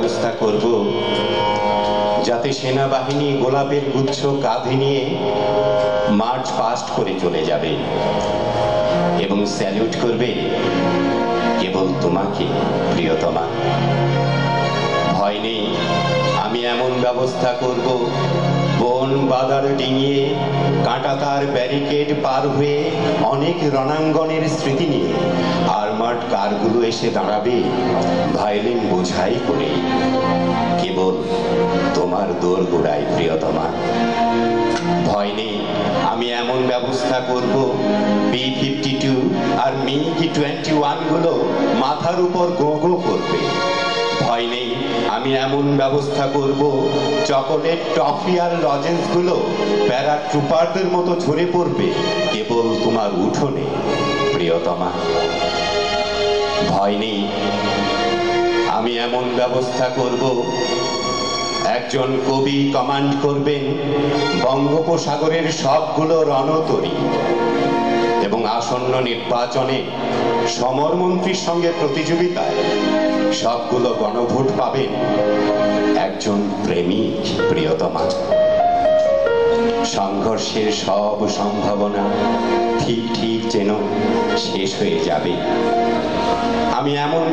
ব্যবস্থা করব যাতে সেনাবাহিনী গোলাপের গুচ্ছ কাঁধে নিয়ে মার্চ পাস্ট করে চলে যাবে এবং স্যালুট করবে কেবল তোমাকে, প্রিয়তমা। ভয় নেই, আমি এমন ব্যবস্থা করব বন বাদার ডিঙিয়ে কাঁটাতার ব্যারিকেড পার হয়ে অনেক রণাঙ্গনের স্মৃতি নিয়ে আর্মার্ড কারগুলো এসে দাঁড়াবে ভায়োলিন বোঝাই করে কেবল তোমার দোরগোড়ায়, প্রিয়তমা। ভয় নেই, আমি এমন ব্যবস্থা করব B-52 আর MiG-21 গুলো মাথার উপর গো গো করবে। ভয় নেই, আমি এমন ব্যবস্থা করব চকোলেট, টফি আর লজেন্স গুলো প্যারাট্রুপারদের মতো ঝরে পড়বে কেবল তোমার উঠোনে, প্রিয়তমা। ভয় নেই, আমি এমন ব্যবস্থা করব একজন কবি কমান্ড করবেন বঙ্গোপসাগরের সবগুলো রণতরী এবং আসন্ন নির্বাচনে সমরমন্ত্রীর সঙ্গে প্রতিযোগিতায় সবগুলো গণভোট পাবেন একজন প্রেমিক, প্রিয়তমা। সংঘর্ষের সব সম্ভাবনা ঠিক ঠিক যেন শেষ হয়ে যাবে। আমি এমন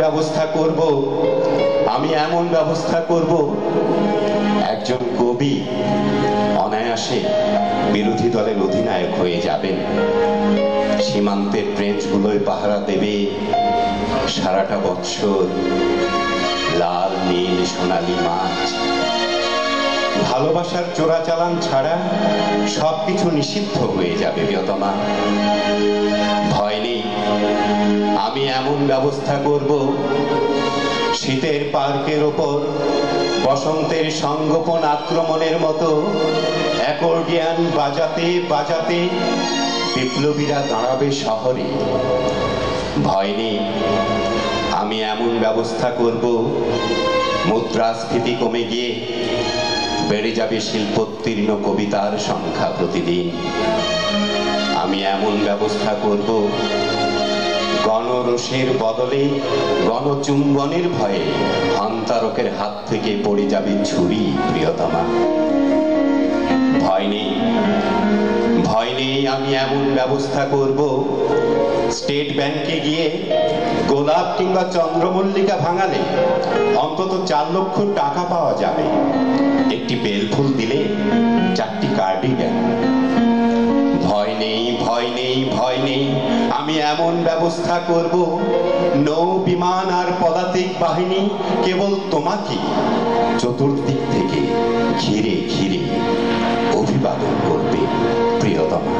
ব্যবস্থা করব একজন কবি অনায়াসে বিরোধী দলের অধিনায়ক হয়ে যাবেন। সীমান্তের ট্রেঞ্চগুলোয় পাহারা দেবে সারাটা বৎসর লাল নীল সোনালী মাছ। ভালোবাসার চোরাচালান ছাড়া সবকিছু নিষিদ্ধ হয়ে যাবে, প্রিয়তমা। ভয় নেই, আমি এমন ব্যবস্থা করব শীতের পার্কের ওপর বসন্তের সংগোপন আক্রমণের মতো অ্যাকর্ডিয়ান বাজাতে বাজাতে বিপ্লবীরা দাঁড়াবে শহরে। ভয় নেই, আমি এমন ব্যবস্থা করব মুদ্রাস্ফীতি কমে গিয়ে বেড়ে যাবে শিল্পোত্তীর্ণ কবিতার সংখ্যা প্রতিদিন। আমি এমন ব্যবস্থা করব গণরোষের বদলে গণচুম্বনের ভয়ে হন্তারকের হাত থেকে পড়ে যাবে ছুরি, প্রিয়তমা। ভয় নেই, আমি এমন ব্যবস্থা করব স্টেট ব্যাংকে গিয়ে গোলাপ কিংবা চন্দ্রমল্লিকা ভাঙালে অন্তত 4 লক্ষ টাকা পাওয়া যাবে। একটি বেলফুল দিলে 4টি কার্ডিগান। ভয় নেই, আমি এমন ব্যবস্থা করব নৌ বিমান আর পদাতিক বাহিনী কেবল তোমাকে চতুর্দিক থেকে ঘিরে ঘিরে অভিবাদন করবে, প্রিয়তমা।